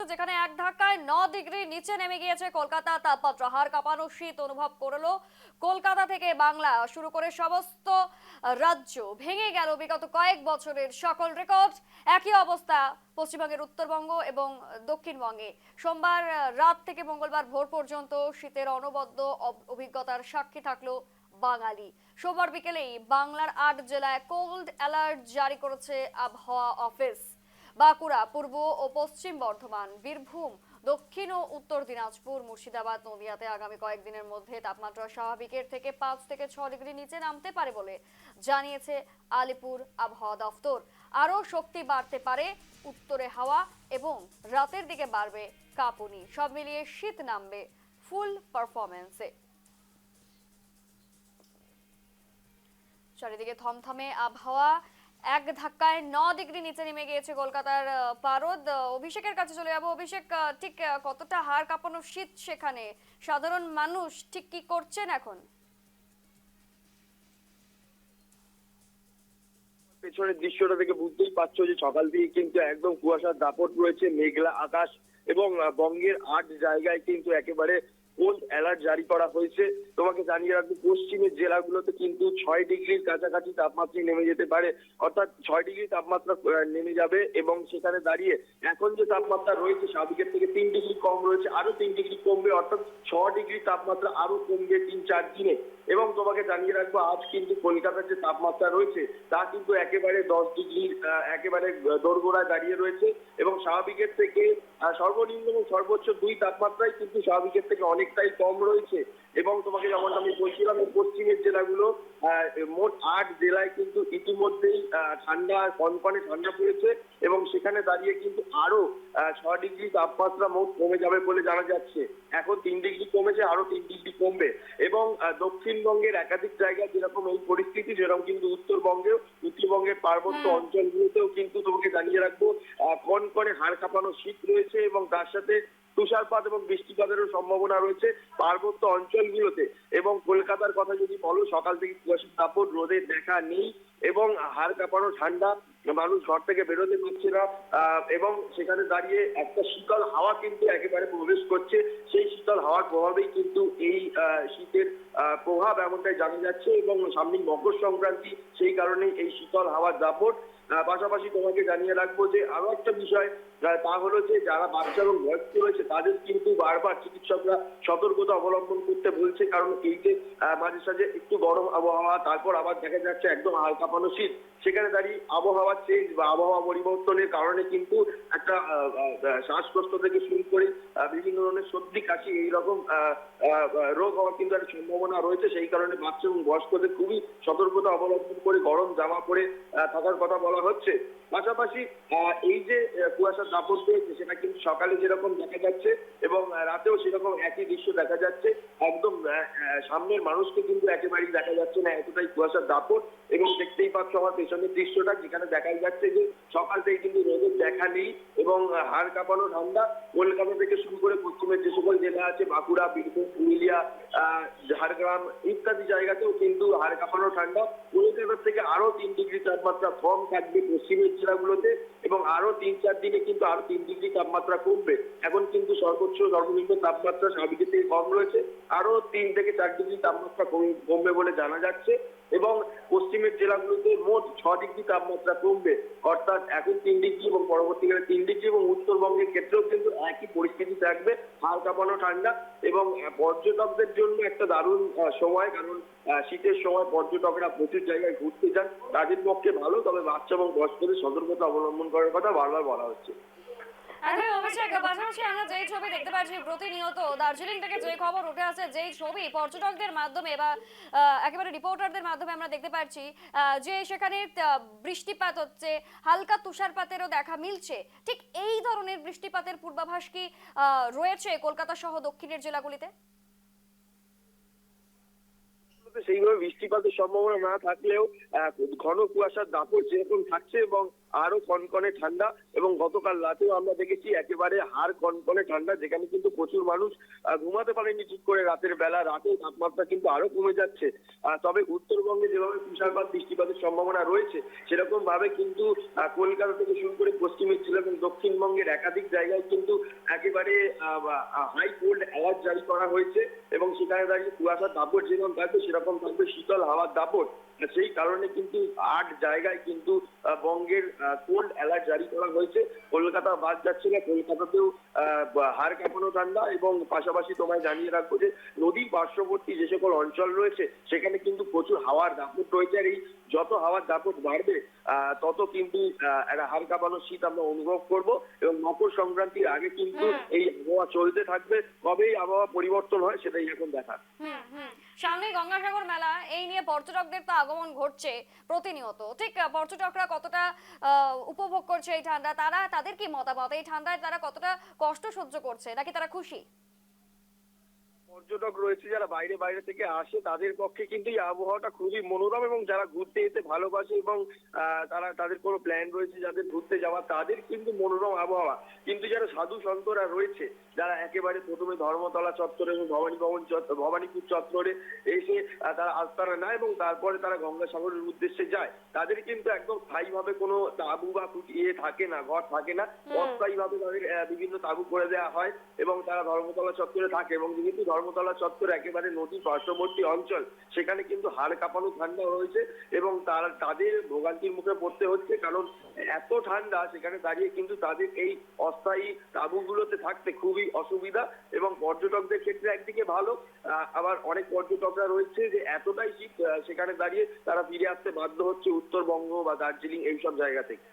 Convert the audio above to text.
যেখানে এক ধাক্কায় 9 ডিগ্রি নিচে নেমে গিয়েছে কলকাতা তাপমাত্রা। হাড় কাঁপানো শীত অনুভব করলো কলকাতা থেকে বাংলা শুরু করে সমস্ত রাজ্য। ভেঙে গেল বিগত কয়েক বছরের সকল রেকর্ড। একই অবস্থা পশ্চিমবঙ্গের উত্তরবঙ্গ এবং দক্ষিণবঙ্গে। সোমবার রাত থেকে মঙ্গলবার ভোর পর্যন্ত শীতের অনবদ্য অভিজ্ঞতার সাক্ষী থাকলো বাঙালি। সোমবার বিকেলেই বাংলার 8 জেলায় কোল্ড অ্যালার্ট জারি করেছে আবহাওয়া অফিস। বাঁকুড়া, পূর্ব ও পশ্চিম বর্ধমান, বীরভূম, দক্ষিণ ও উত্তর দিনাজপুর, মুর্শিদাবাদ, নদিয়াতে আগামী কয়েকদিনের মধ্যে তাপমাত্রা স্বাভাবিকের থেকে 5 থেকে 6 ডিগ্রি নিচে নামতে পারে বলে জানিয়েছে আলিপুর আবহাওয়া দফতর। আরও শক্তি বাড়তে পারে উত্তরে হাওয়া এবং রাতের দিকে বাড়বে কাঁপুনি। সব মিলিয়ে শীত নামবে ফুল পারফরমেন্সে। চারিদিকে থমথমে আবহাওয়া। এক ধাক্কায় 9 ডিগ্রি নিচে নেমে গিয়েছে কলকাতার পারদ। অভিষেকের কাছে চলে যাবো। অভিষেক, ঠিক কতটা হাড় কাঁপানো শীত সেখানে? সাধারণ মানুষ ঠিক কি করছেন এখন? পেছনের দৃশ্যটা থেকে বুঝতেই পারছো যে সকাল থেকে কিন্তু একদম কুয়াশার দাপট রয়েছে, মেঘলা আকাশ এবং বঙ্গের 8 জায়গায় কিন্তু একেবারে কোল্ড অ্যালার্ট জারি করা হয়েছে। তোমাকে জানিয়ে রাখবো, পশ্চিমের জেলাগুলোতে কিন্তু 6 ডিগ্রির কাছাকাছি তাপমাত্রা নেমে যেতে পারে, অর্থাৎ 6 ডিগ্রি তাপমাত্রা নেমে যাবে এবং সেখানে দাঁড়িয়ে এখন যে তাপমাত্রা রয়েছে স্বাভাবিকের থেকে 3 ডিগ্রি কম রয়েছে, আরো 3 ডিগ্রি কমবে, অর্থাৎ 6 ডিগ্রি তাপমাত্রা আরো কমবে 3-4 দিনে। এবং তোমাকে জানিয়ে রাখবো, আজ কিন্তু কলকাতার যে তাপমাত্রা রয়েছে তা কিন্তু একেবারে 10 ডিগ্রির একেবারে দোরগোড়ায় দাঁড়িয়ে রয়েছে এবং স্বাভাবিকের থেকে সর্বনিম্ন এবং সর্বোচ্চ দুই তাপমাত্রাই কিন্তু স্বাভাবিকের থেকে অনেকটাই কম রয়েছে। এবং তোমাকে যেমন আমি বলছিলাম, পশ্চিমের জেলাগুলো মোট 8 জেলায় কিন্তু ইতিমধ্যেই ঠান্ডা, কনকনে ঠান্ডা পড়েছে এবং সেখানে দাঁড়িয়ে কিন্তু আরো 6 ডিগ্রি তাপমাত্রা মোট কমে যাবে বলে জানা যাচ্ছে। এখন 3 ডিগ্রি কমেছে, আরো 3 ডিগ্রি কমবে এবং দক্ষিণবঙ্গের একাধিক জায়গায় যেরকম এই পরিস্থিতি, সেরকম কিন্তু উত্তরবঙ্গের পার্বত্য অঞ্চলগুলোতেও কিন্তু তোমাকে জানিয়ে রাখবো কনকনে হাড় কাঁপানো শীত রয়েছে এবং তার সাথে তুষারপাত এবং বৃষ্টিপাতেরও সম্ভাবনা রয়েছে পার্বত্য অঞ্চলগুলোতে। এবং কলকাতার কথা যদি বলো, সকাল থেকে কুয়াশার দাপট, রোদের দেখা নেই এবং হাড় কাঁপানো ঠান্ডা, মানুষ ঘর থেকে বেরোতে পারছে না এবং সেখানে দাঁড়িয়ে একটা শীতল হাওয়া কিন্তু একেবারে প্রবেশ করছে। সেই শীতল হাওয়ার প্রভাবেই কিন্তু এই শীতের প্রভাব এমনটাই জানা যাচ্ছে এবং সামনে মকর সংক্রান্তি, সেই কারণেই এই শীতল হাওয়ার দাপট। পাশাপাশি তোমাকে জানিয়ে রাখবো যে আরো একটা বিষয়, তা হলো যে যারা বাচ্চা এবং বয়স্ক রয়েছে তাদের কিন্তু বারবার চিকিৎসকরা সতর্কতা অবলম্বন করতে বলছে, কারণ এই যে মাঝে সাঝে একটু গরম আবহাওয়া, তারপর আবার দেখা যাচ্ছে একদম হাড় কাঁপানো শীত, সেখানে দাঁড়িয়ে আবহাওয়া চেঞ্জ বা আবহাওয়া পরিবর্তনের কারণে কিন্তু একটা শ্বাসকষ্ট থেকে শুরু করে বিভিন্ন ধরনের সর্দি, কাশি এইরকম রোগ হওয়ার কিন্তু একটা সম্ভাবনা রয়েছে। সেই কারণে বাচ্চা এবং বয়স্কদের খুবই সতর্কতা অবলম্বন করে গরম জামা পরে থাকার কথা বলা হচ্ছে। পাশাপাশি এই যে কুয়াশার দাপট রয়েছে সেটা কিন্তু সকালে যেরকম দেখা যাচ্ছে এবং রাতেও সেরকম একই দৃশ্য দেখা যাচ্ছে। একদম সামনের মানুষকে কিন্তু একেবারেই দেখা যাচ্ছে না, এতটাই কুয়াশার দাপট। এবং দেখতেই পাচ্ছ আমার পেছনের দৃশ্যটা, যেখানে দেখা যাচ্ছে যে সকাল থেকে কিন্তু রোদের দেখা নেই এবং হাড় কাঁপানো ঠান্ডা। কলকাতা থেকে শুরু করে পশ্চিমের যে সকল জেলা আছে, বাঁকুড়া, বীরভূম, পুরুলিয়া, ঝাড়গ্রাম ইত্যাদি জায়গাতেও কিন্তু হাড় কাঁপানো ঠান্ডা। কলকাতার থেকে আরো 3 ডিগ্রি তাপমাত্রা কম থাকবে পশ্চিমের জেলাগুলোতে এবং আরো 3-4 দিনে কিন্তু আরো 3 ডিগ্রি তাপমাত্রা কমবে। এখন কিন্তু সর্বোচ্চ সর্বনিম্ন তাপমাত্রা স্বাভাবিকের থেকে কম রয়েছে, আরো 3 থেকে 4 ডিগ্রি তাপমাত্রা কমবে বলে জানা যাচ্ছে এবং পশ্চিমের জেলাগুলোতে মোট 6 ডিগ্রি তাপমাত্রা কমবে, অর্থাৎ এখন 3 ডিগ্রি এবং পরবর্তীকালে 3 ডিগ্রি। এবং উত্তরবঙ্গের ক্ষেত্রেও কিন্তু একই পরিস্থিতি থাকবে, হাড় কাঁপানো ঠান্ডা এবং পর্যটকদের জন্য একটা দারুণ সময়, কারণ শীতের সময় পর্যটকরা প্রচুর জায়গায় ঘুরতে যান, তাদের পক্ষে ভালো। তবে বাচ্চা এবং বয়স্কদের সতর্কতা অবলম্বন করার কথা বারবার বলা হচ্ছে। পাশাপাশি আমরা যেই ছবি দেখতে পাচ্ছি প্রতিনিয়ত, দার্জিলিং থেকে যে খবর উঠে আসে, যেই ছবি পর্যটকদের মাধ্যমে বা একেবারে রিপোর্টারদের মাধ্যমে আমরা দেখতে পাচ্ছি যে সেখানে বৃষ্টিপাত হচ্ছে, হালকা তুষারপাতেরও দেখা মিলছে। ঠিক এই ধরনের বৃষ্টিপাতের পূর্বাভাস কি রয়েছে কলকাতা সহ দক্ষিণের জেলাগুলিতে? সেইভাবে বৃষ্টিপাতের সম্ভাবনা না থাকলেও ঘন কুয়াশার দাপট যেরকম থাকছে এবং আরো কনকনে ঠান্ডা, এবং গতকাল রাতেও আমরা দেখেছি একেবারে হাড় কনকনে ঠান্ডা, যেখানে কিন্তু প্রচুর মানুষ ঘুমাতে পারেনি ঠিক করে রাতের বেলা। রাতে তাপমাত্রা কিন্তু আরো কমে যাচ্ছে। তবে উত্তরবঙ্গে যেভাবে তুষারপাত বৃষ্টিপাতের সম্ভাবনা রয়েছে, সেরকম ভাবে কিন্তু কলকাতা থেকে শুরু করে পশ্চিমের জেলা এবং দক্ষিণবঙ্গের একাধিক জায়গায় কিন্তু একেবারে হাই কোল্ড অ্যালার্ট জারি করা হয়েছে, এবং সেখানে দাঁড়িয়ে কুয়াশার দাপট যেরকম থাকবে সেরকম থাকবে শীতল হাওয়ার দাপট। সেই কারণে কিন্তু 8 জায়গায় কিন্তু বঙ্গের কোল্ড অ্যালার্ট জারি করা হয়েছে। কলকাতা বাদ যাচ্ছে না, কলকাতাতেও হাড় কাঁপানো ঠান্ডা, এবং পাশাপাশি তোমায় জানিয়ে রাখবো যে নদীর পার্শ্ববর্তী যে সকল অঞ্চল রয়েছে সেখানে কিন্তু প্রচুর হাওয়ার দাপট রয়েছে। আর এই যত হাওয়ার দাপট বাড়বে তত কিন্তু একটা হাড় কাঁপানো শীত আমরা অনুভব করব, এবং মকর সংক্রান্তির আগে কিন্তু এই আবহাওয়া চলতে থাকবে। কবে এই আবহাওয়া পরিবর্তন হয় সেটাই এখন দেখা। সামনে গঙ্গাসাগর মেলা, এই নিয়ে পর্যটকদের তো আগমন ঘটছে প্রতিনিয়ত, ঠিক পর্যটকরা কতটা উপভোগ করছে এই ঠান্ডা, তাদের কি মতামত, এই ঠান্ডায় তারা কতটা কষ্ট সহ্য করছে নাকি তারা খুশি? পর্যটক রয়েছে যারা বাইরে বাইরে থেকে আসে, তাদের পক্ষে কিন্তু এই আবহাওয়াটা খুবই মনোরম, এবং যারা ঘুরতে যেতে ভালোবাসে এবং তাদের কোনো প্ল্যান রয়েছে যাদের ঘুরতে যাওয়া, তাদের কিন্তু মনোরম আবহাওয়া। কিন্তু যারা সাধু সন্তরা রয়েছে, যারা একেবারে প্রথমে ধর্মতলা চত্বরে এবং ভবানীপুর চত্বরে এসে তারা আস্তানা নেয় এবং তারপরে তারা গঙ্গাসাগরের উদ্দেশ্যে যায়, তাদের কিন্তু একদম স্থায়ীভাবে কোনো তাঁবু বা থাকে না, ঘর থাকে না। অস্থায়ীভাবে তাদের বিভিন্ন তাঁবু করে দেওয়া হয়, এবং তারা ধর্মতলা চত্বরে থাকে। এবং যেহেতু ধর্মতলা চত্বর একেবারে নদীর পার্শ্ববর্তী অঞ্চল, সেখানে কিন্তু হাড় কাঁপানো ঠান্ডা রয়েছে, এবং তাদের ভোগান্তির মুখে পড়তে হচ্ছে, কারণ এত ঠান্ডা সেখানে দাঁড়িয়ে কিন্তু তাদের এই অস্থায়ী তাঁবুগুলোতে থাকতে খুবই অসুবিধা। এবং পর্যটকদের ক্ষেত্রে একদিকে ভালো, আবার অনেক পর্যটকরা রয়েছে যে এতটাই শীত সেখানে দাঁড়িয়ে তারা ফিরে আসতে বাধ্য হচ্ছে উত্তরবঙ্গ বা দার্জিলিং এইসব জায়গা থেকে।